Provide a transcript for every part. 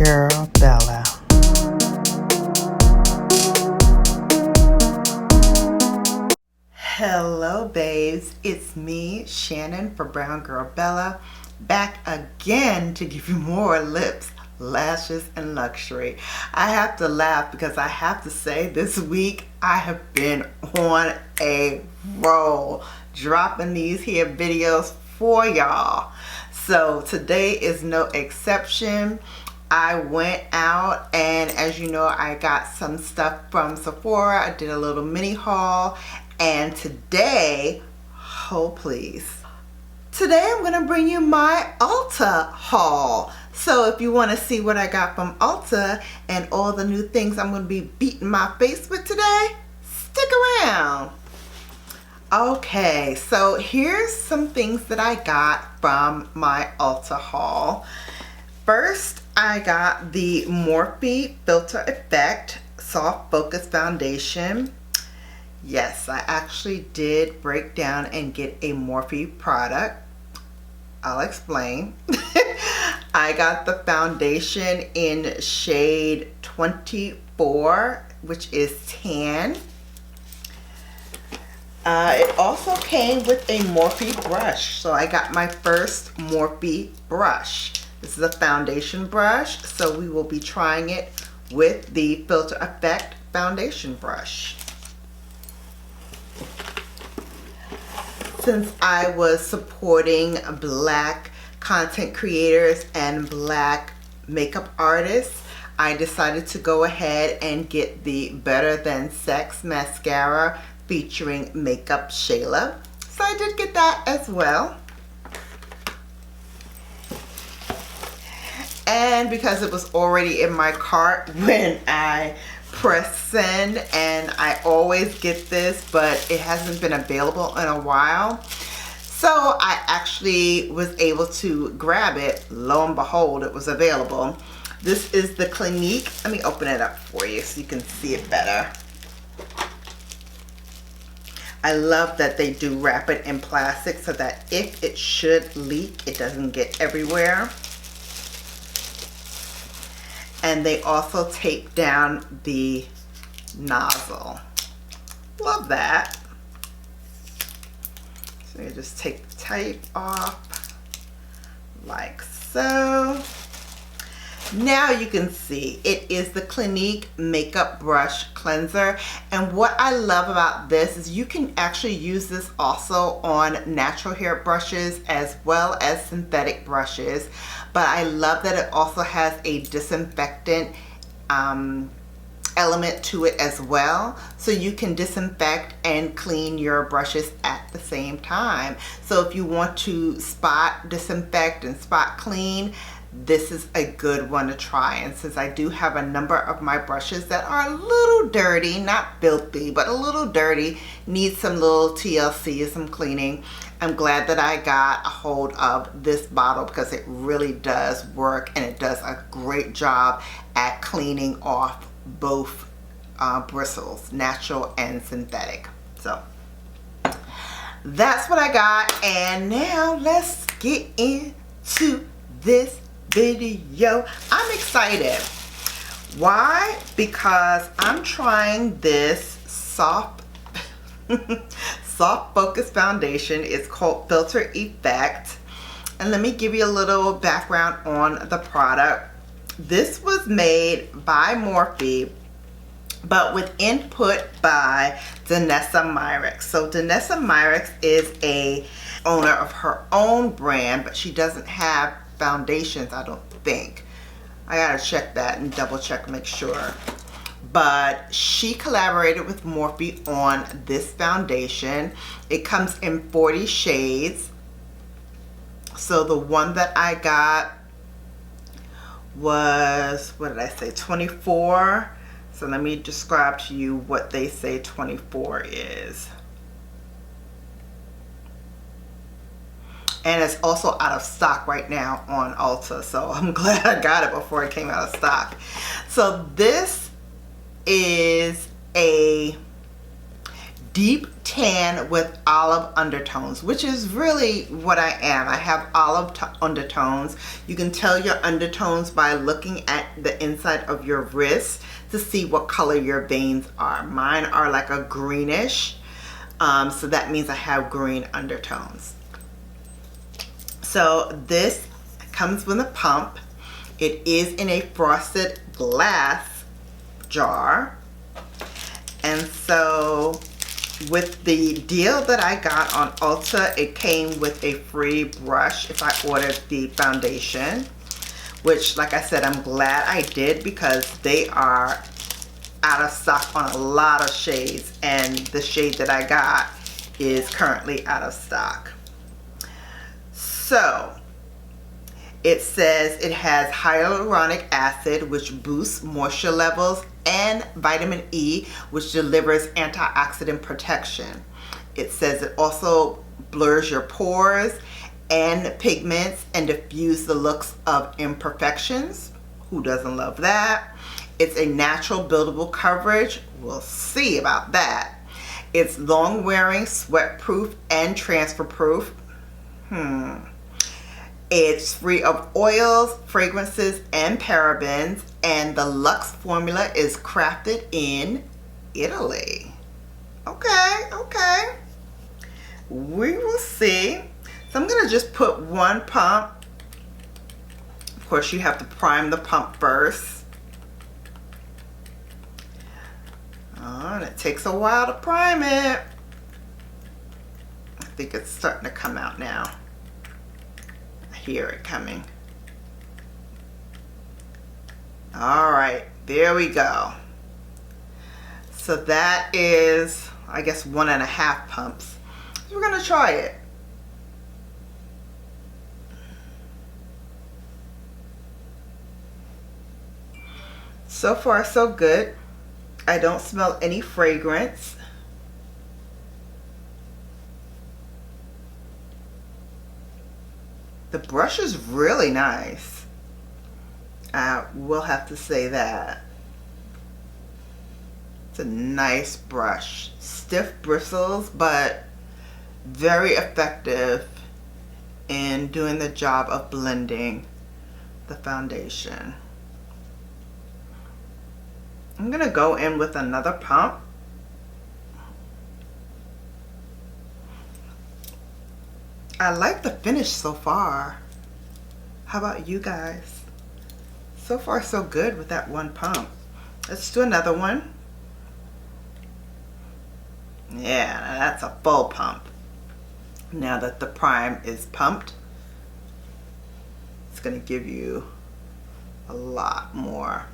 Girl Bella. Hello babes, it's me, Shannon for Brown Girl Bella, back again to give you more lips, lashes, and luxury. I have to laugh because I have to say this week I have been on a roll, dropping these here videos for y'all. So today is no exception. I went out and as you know, I got some stuff from Sephora. I did a little mini haul. And today, hold please, today I'm going to bring you my Ulta haul. So if you want to see what I got from Ulta and all the new things I'm going to be beating my face with today, stick around. Okay, so here's some things that I got from my Ulta haul. First, I got the Morphe Filter Effect Soft Focus Foundation. Yes, I actually did break down and get a Morphe product. I'll explain. I got the foundation in shade 24, which is tan. It also came with a Morphe brush. So I got my first Morphe brush. This is a foundation brush, so we will be trying it with the Filter Effect foundation brush. Since I was supporting Black content creators and Black makeup artists, I decided to go ahead and get the Better Than Sex Mascara featuring Makeup Shayla. So I did get that as well. And because it was already in my cart when I press send, and I always get this, but it hasn't been available in a while, so I actually was able to grab it. Lo and behold, it was available. This is the Clinique. Let me open it up for you so you can see it better. I love that they do wrap it in plastic so that if it should leak, it doesn't get everywhere. And they also tape down the nozzle. Love that. So you just take the tape off like so. Now you can see it is the Clinique Makeup Brush Cleanser. And what I love about this is you can actually use this also on natural hair brushes as well as synthetic brushes. But I love that it also has a disinfectant element to it as well. So you can disinfect and clean your brushes at the same time. So if you want to spot disinfect and spot clean, this is a good one to try. And since I do have a number of my brushes that are a little dirty, not filthy, but a little dirty, need some little TLC, some cleaning, I'm glad that I got a hold of this bottle because it really does work and it does a great job at cleaning off both bristles, natural and synthetic. So that's what I got, and now let's get into this video. I'm excited. Why? Because I'm trying this soft focus foundation. It's called Filter Effect, and let me give you a little background on the product. This was made by Morphe, but with input by Danessa Myricks. So Danessa Myricks is a owner of her own brand, but she doesn't have foundations, I don't think. I gotta check that and double check, make sure. But she collaborated with Morphe on this foundation. It comes in 40 shades. So the one that I got was, what did I say, 24. So let me describe to you what they say 24 is. And it's also out of stock right now on Ulta, so I'm glad I got it before it came out of stock. So this is a deep tan with olive undertones, which is really what I am. I have olive undertones. You can tell your undertones by looking at the inside of your wrist to see what color your veins are. Mine are like a greenish, so that means I have green undertones. So this comes with a pump. It is in a frosted glass jar. And so with the deal that I got on Ulta, it came with a free brush if I ordered the foundation, which, like I said, I'm glad I did because they are out of stock on a lot of shades, and the shade that I got is currently out of stock. So it says it has hyaluronic acid, which boosts moisture levels, and vitamin E, which delivers antioxidant protection. It says it also blurs your pores and pigments and diffuse the looks of imperfections. Who doesn't love that? It's a natural buildable coverage. We'll see about that. It's long wearing, sweat proof, and transfer proof. It's free of oils, fragrances, and parabens, and the Luxe formula is crafted in Italy. Okay. We will see. So I'm gonna just put one pump. Of course, you have to prime the pump first. And it takes a while to prime it. I think it's starting to come out now. Hear it coming. All right, there we go. So that is, I guess, 1.5 pumps. So we're gonna try it. So far, so good. I don't smell any fragrance. The brush is really nice. I will have to say that. It's a nice brush. Stiff bristles, but very effective in doing the job of blending the foundation. I'm gonna go in with another pump. I like the finish so far. How about you guys? So far so good with that one pump. Let's do another one. Yeah, that's a full pump. Now that the prime is pumped, it's gonna give you a lot more.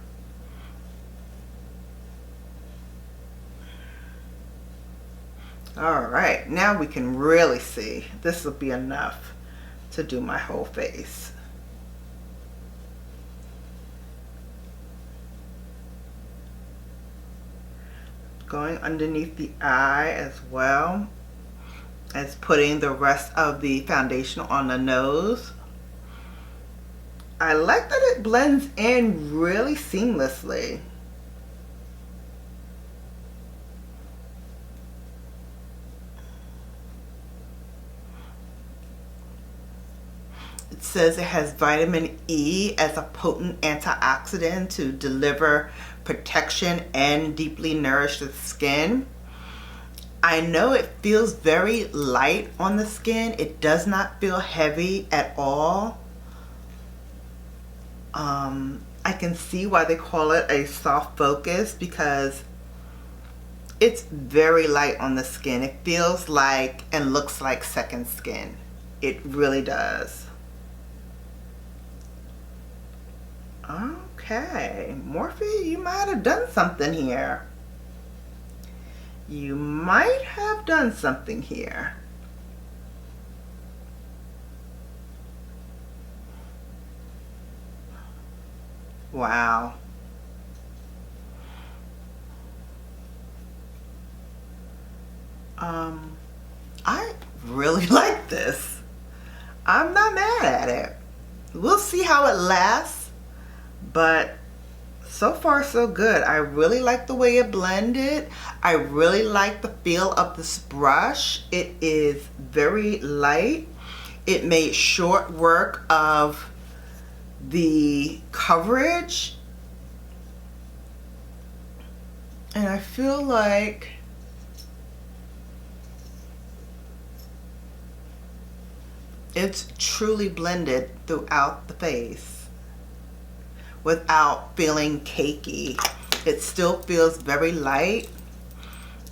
All right, now we can really see. This will be enough to do my whole face. Going underneath the eye as well as putting the rest of the foundation on the nose. I like that it blends in really seamlessly. It says it has vitamin E as a potent antioxidant to deliver protection and deeply nourish the skin. I know it feels very light on the skin. It does not feel heavy at all. I can see why they call it a soft focus because it's very light on the skin. It feels like and looks like second skin. It really does. Okay, Morphe, you might have done something here. You might have done something here. Wow. I really like this. I'm not mad at it. We'll see how it lasts, but So far so good. I really like the way it blended. I really like the feel of this brush. It is very light. It made short work of the coverage. And I feel like it's truly blended throughout the face without feeling cakey. It still feels very light.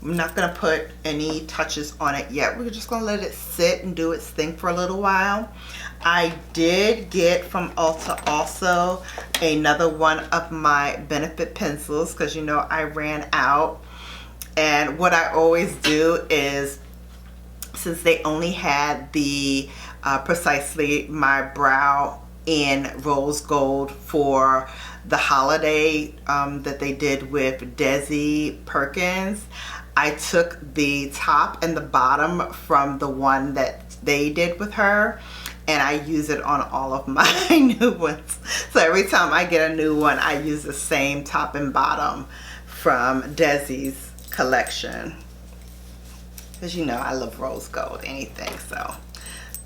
I'm not gonna put any touches on it yet. We're just gonna let it sit and do its thing for a little while. I did get from Ulta also another one of my Benefit pencils because you know I ran out. And what I always do is, since they only had the Precisely My Brow in rose gold for the holiday that they did with Desi Perkins, I took the top and the bottom from the one that they did with her, and I use it on all of my new ones. So every time I get a new one, I use the same top and bottom from Desi's collection. Because you know I love rose gold, anything. So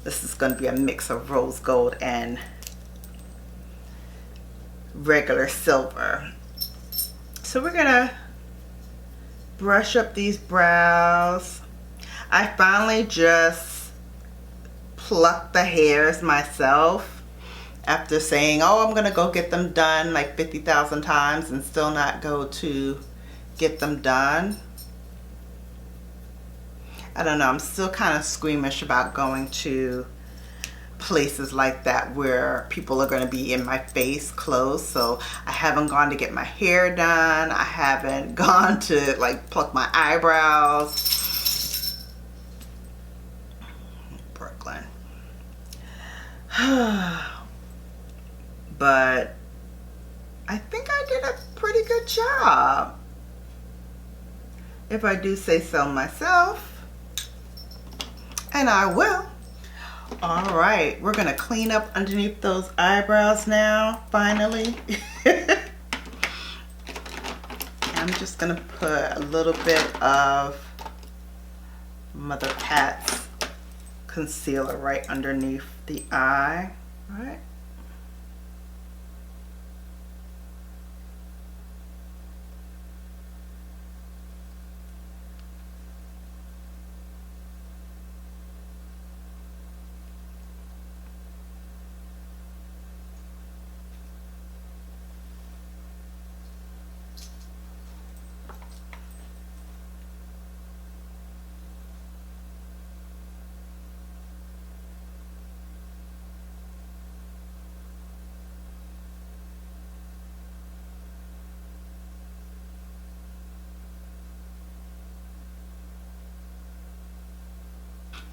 this is going to be a mix of rose gold and regular silver. So we're going to brush up these brows. I finally just plucked the hairs myself after saying, oh, I'm gonna go get them done like 50,000 times and still not go to get them done. I don't know, I'm still kind of squeamish about going to places like that where people are going to be in my face close. So I haven't gone to get my hair done. I haven't gone to like pluck my eyebrows. Brooklyn. But I think I did a pretty good job, if I do say so myself. And I will. All right, we're gonna clean up underneath those eyebrows now, finally. I'm just gonna put a little bit of Mother Pat's concealer right underneath the eye, all right?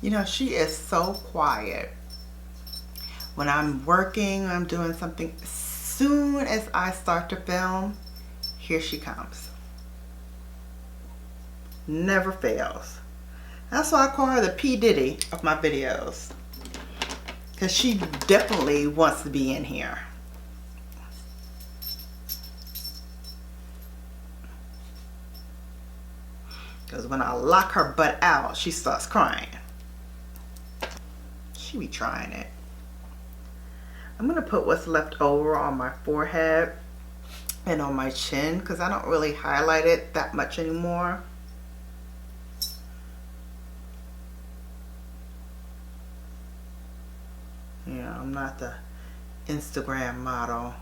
You know, she is so quiet. When I'm working, I'm doing something, as soon as I start to film, here she comes. Never fails. That's why I call her the P. Diddy of my videos. Because she definitely wants to be in here. Because when I lock her butt out, she starts crying. She be trying it. I'm going to put what's left over on my forehead and on my chin because I don't really highlight it that much anymore. Yeah, I'm not the Instagram model.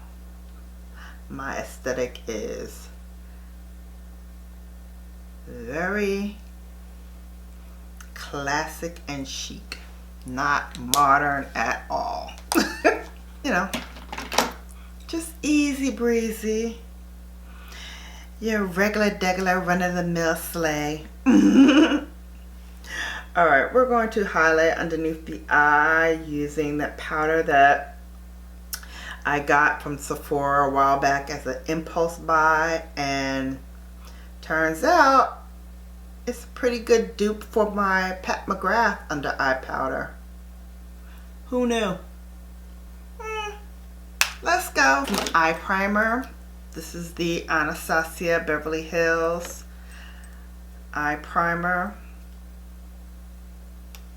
My aesthetic is very classic and chic. Not modern at all. You know, just easy breezy. Your regular degular run-of-the-mill sleigh. Alright, we're going to highlight underneath the eye using that powder that I got from Sephora a while back as an impulse buy, and turns out it's a pretty good dupe for my Pat McGrath under eye powder. Who knew? Let's go. Eye primer. This is the Anastasia Beverly Hills eye primer.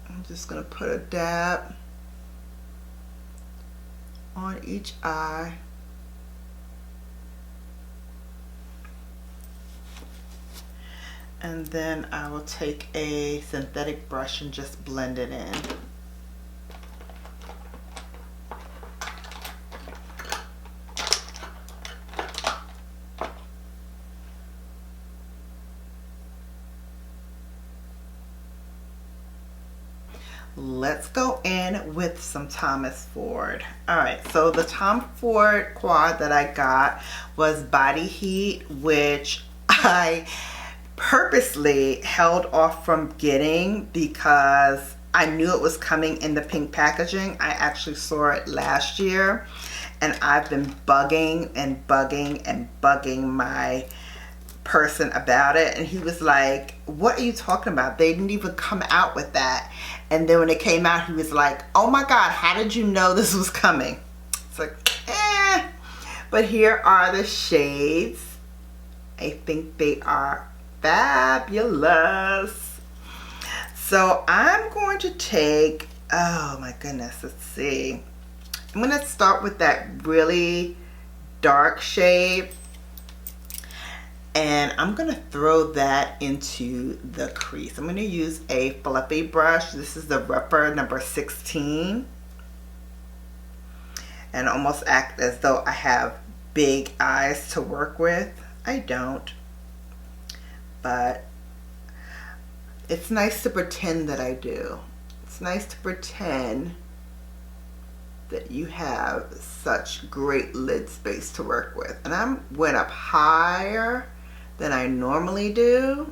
I'm just going to put a dab on each eye. And then I will take a synthetic brush and just blend it in. Let's go in with some Thomas Ford. Alright, so the Tom Ford quad that I got was Body Heat, which I purposely held off from getting because I knew it was coming in the pink packaging. I actually saw it last year, and I've been bugging and bugging and bugging my person about it, and he was like, what are you talking about? They didn't even come out with that. And then when it came out, he was like, oh my god, how did you know this was coming? It's like, but here are the shades. I think they are fabulous. So I'm going to take, oh my goodness, let's see, I'm going to start with that really dark shade, and I'm going to throw that into the crease. I'm going to use a fluffy brush. This is the Repper number 16, and almost act as though I have big eyes to work with. I don't, but it's nice to pretend that I do. It's nice to pretend that you have such great lid space to work with. And I went up higher than I normally do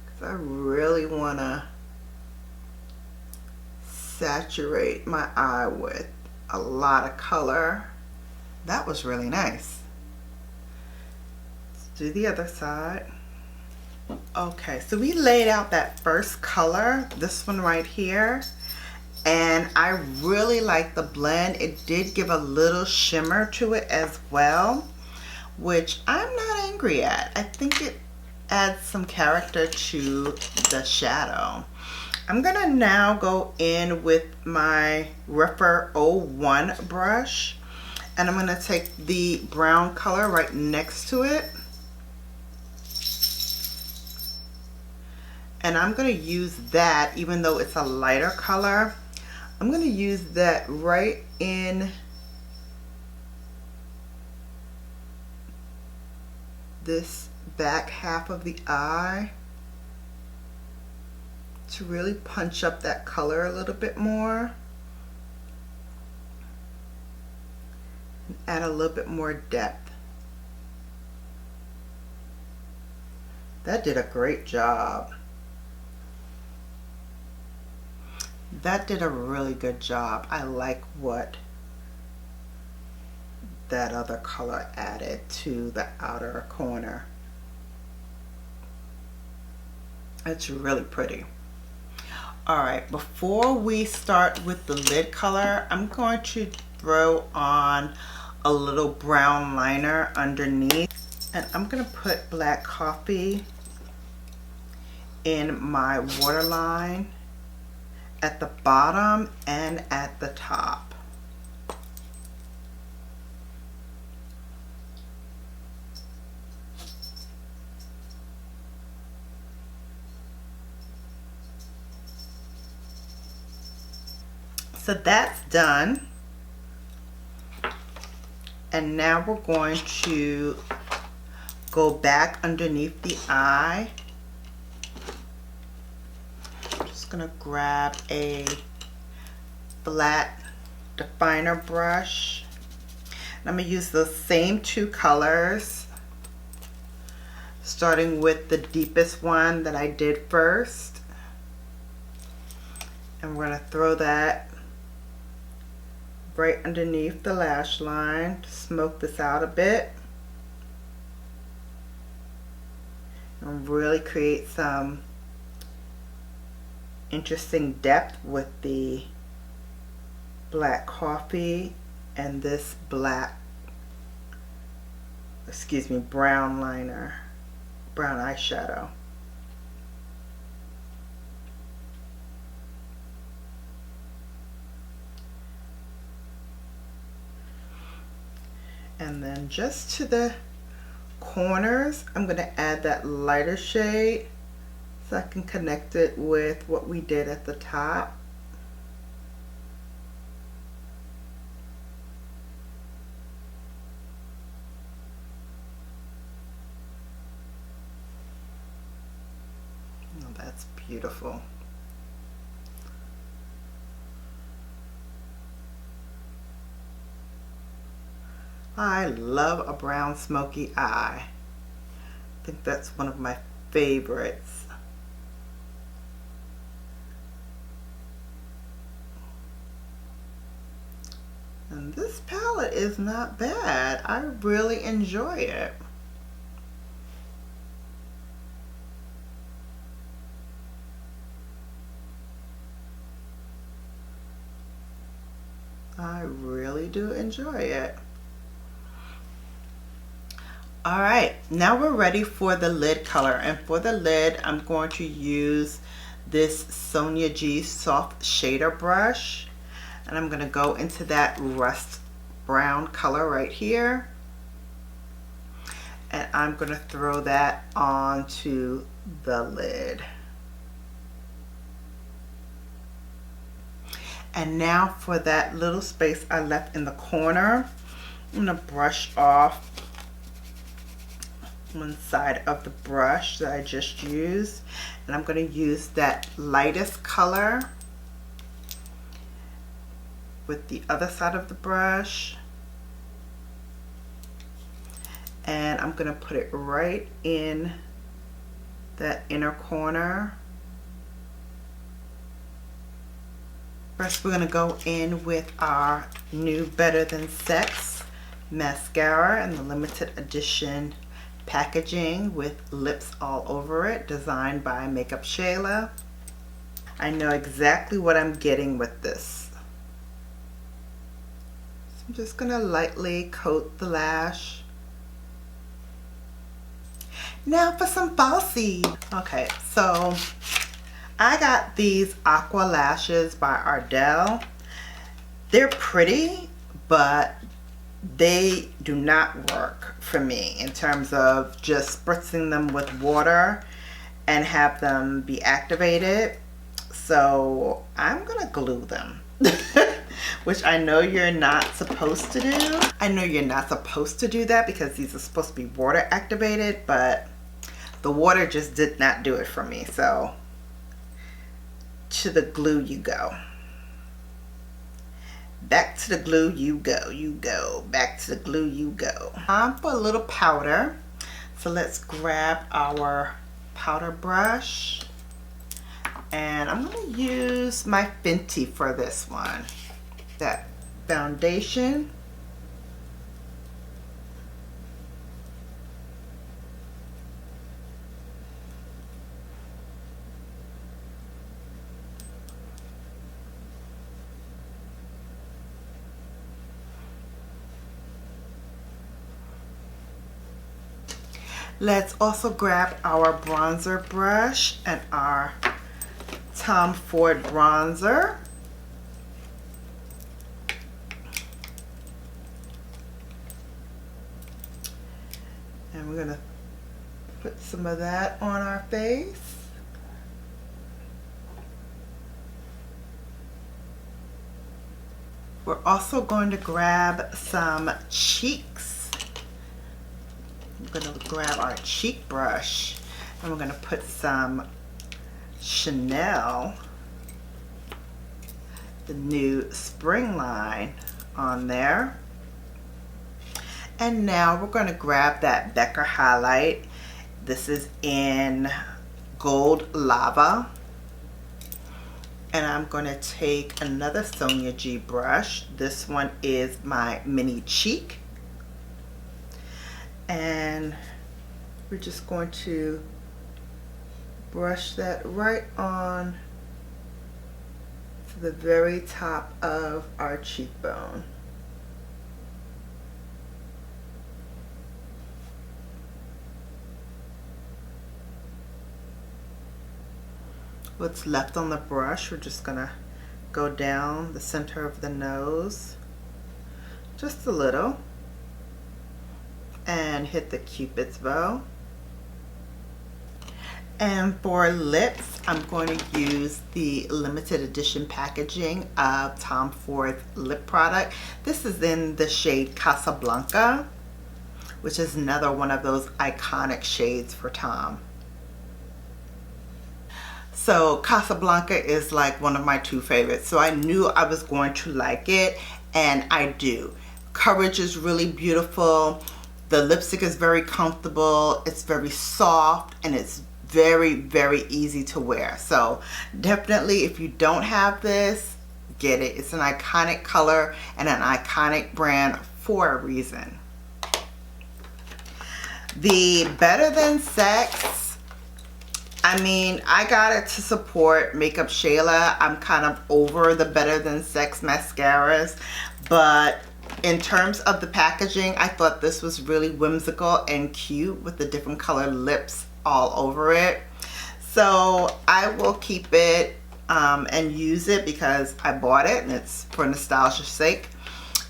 because I really want to saturate my eye with a lot of color. That was really nice. Let's do the other side. Okay, so we laid out that first color, this one right here, and I really like the blend. It did give a little shimmer to it as well, which I'm not angry at. I think it adds some character to the shadow. I'm gonna now go in with my Repper 01 brush, and I'm gonna take the brown color right next to it, and I'm going to use that, even though it's a lighter color, I'm going to use that right in this back half of the eye to really punch up that color a little bit more and add a little bit more depth. That did a great job. That did a really good job. I like what that other color added to the outer corner. It's really pretty. Alright, before we start with the lid color, I'm going to throw on a little brown liner underneath, and I'm going to put Black Coffee in my waterline at the bottom and at the top. So that's done. And now we're going to go back underneath the eye. Gonna grab a flat definer brush. And I'm gonna use the same two colors, starting with the deepest one that I did first, and we're gonna throw that right underneath the lash line to smoke this out a bit and really create some interesting depth with the Black Coffee and this black, excuse me, brown liner, brown eyeshadow. And then just to the corners, I'm going to add that lighter shade so I can connect it with what we did at the top. Oh, that's beautiful. I love a brown smoky eye. I think that's one of my favorites. And this palette is not bad. I really enjoy it. I really do enjoy it. Alright, now we're ready for the lid color, and for the lid I'm going to use this Sonia G soft shader brush, and I'm going to go into that rust brown color right here, and I'm going to throw that onto the lid. And now for that little space I left in the corner, I'm going to brush off one side of the brush that I just used, and I'm going to use that lightest color with the other side of the brush, and I'm going to put it right in that inner corner. First we're going to go in with our new Better Than Sex mascara in the limited edition packaging with lips all over it, designed by Makeup Shayla. I know exactly what I'm getting with this. So I'm just gonna lightly coat the lash. Now for some falsies. Okay, so I got these Aqua Lashes by Ardell. They're pretty, but they do not work for me in terms of just spritzing them with water and have them be activated. So I'm gonna glue them, which I know you're not supposed to do. I know you're not supposed to do that because these are supposed to be water activated, but the water just did not do it for me. So to the glue you go. Back to the glue you go, back to the glue you go. Time for a little powder. So let's grab our powder brush, and I'm going to use my Fenty for this one. That foundation. Let's also grab our bronzer brush and our Tom Ford bronzer. And we're going to put some of that on our face. We're also going to grab some cheeks. We're going to grab our cheek brush, and we're going to put some Chanel, the new spring line, on there. And now we're going to grab that Becker highlight. This is in Gold Lava. And I'm going to take another Sonia G brush. This one is my mini cheek. And we're just going to brush that right on to the very top of our cheekbone. what's left on the brush. We're just gonna go down the center of the nose just a little and hit the Cupid's bow. And for lips, I'm going to use the limited edition packaging of Tom Ford's lip product. This is in the shade Casablanca, which is another one of those iconic shades for Tom. So Casablanca is like one of my two favorites, so I knew I was going to like it, and I do. Coverage is really beautiful. The lipstick is very comfortable. It's very soft, and it's very, very easy to wear. So definitely, if you don't have this, get it. It's an iconic color and an iconic brand for a reason. The Better Than Sex, I mean, I got it to support Makeup Shayla. I'm kind of over the Better Than Sex mascaras, but in terms of the packaging, I thought this was really whimsical and cute with the different colored lips all over it. So I will keep it and use it because I bought it and it's for nostalgia's sake,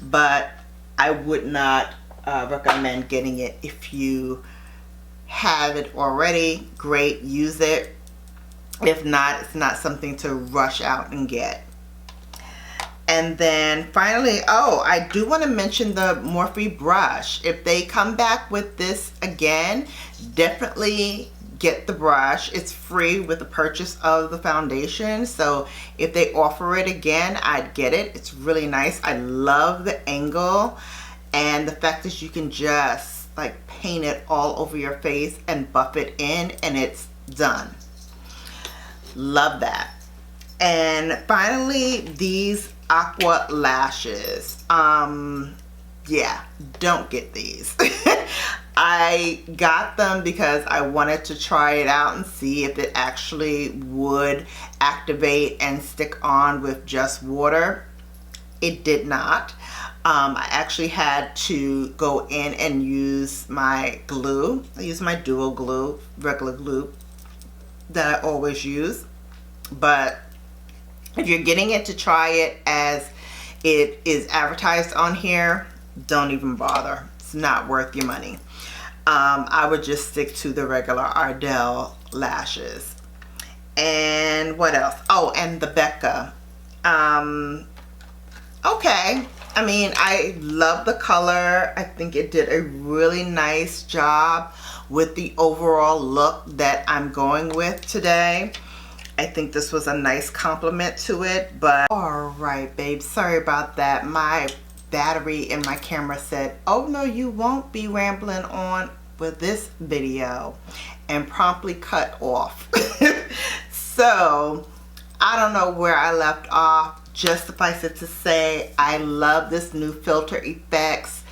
but I would not recommend getting it. If you have it already, great, use it. If not, it's not something to rush out and get. And then finally, oh, I do want to mention the Morphe brush. If they come back with this again, definitely get the brush. It's free with the purchase of the foundation. So if they offer it again, I'd get it. It's really nice. I love the angle and the fact that you can just like paint it all over your face and buff it in and it's done. Love that. And finally, these Aqua Lashes. Yeah, don't get these. I got them because I wanted to try it out and see if it actually would activate and stick on with just water. It did not. I actually had to go in and use my glue. I use my dual glue, regular glue that I always use. But if you're getting it to try it as it is advertised on here, don't even bother. It's not worth your money. I would just stick to the regular Ardell lashes. And what else? Oh, and the Becca. Okay. I mean, I love the color. I think it did a really nice job with the overall look that I'm going with today. I think this was a nice compliment to it, but all right, babe, sorry about that. My battery in my camera said, oh no, you won't be rambling on with this video, and promptly cut off. So I don't know where I left off. Just suffice it to say, I love this new Filter Effects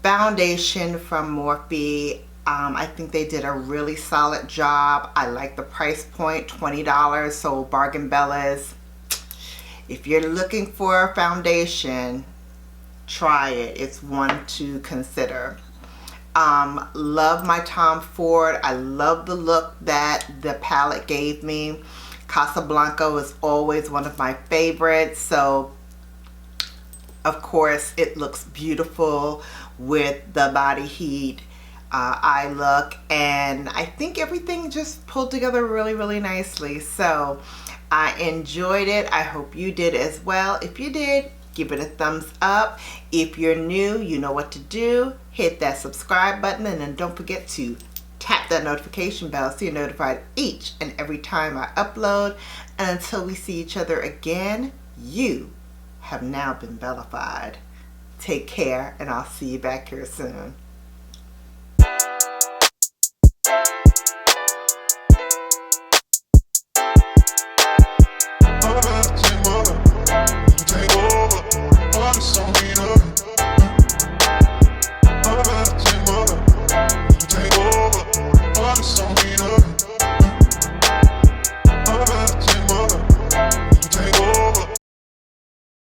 foundation from Morphe. I think they did a really solid job. I like the price point, $20, so bargain bellas. If you're looking for a foundation, try it. It's one to consider. Love my Tom Ford. I love the look that the palette gave me. Casablanca was always one of my favorites, so of course it looks beautiful with the body heat eye look, and I think everything just pulled together really, really nicely. So I enjoyed it. I hope you did as well. If you did, give it a thumbs up. If you're new, you know what to do. Hit that subscribe button, and then don't forget to tap that notification bell so you're notified each and every time I upload. And until we see each other again, you have now been BELLAfied. Take care, and I'll see you back here soon.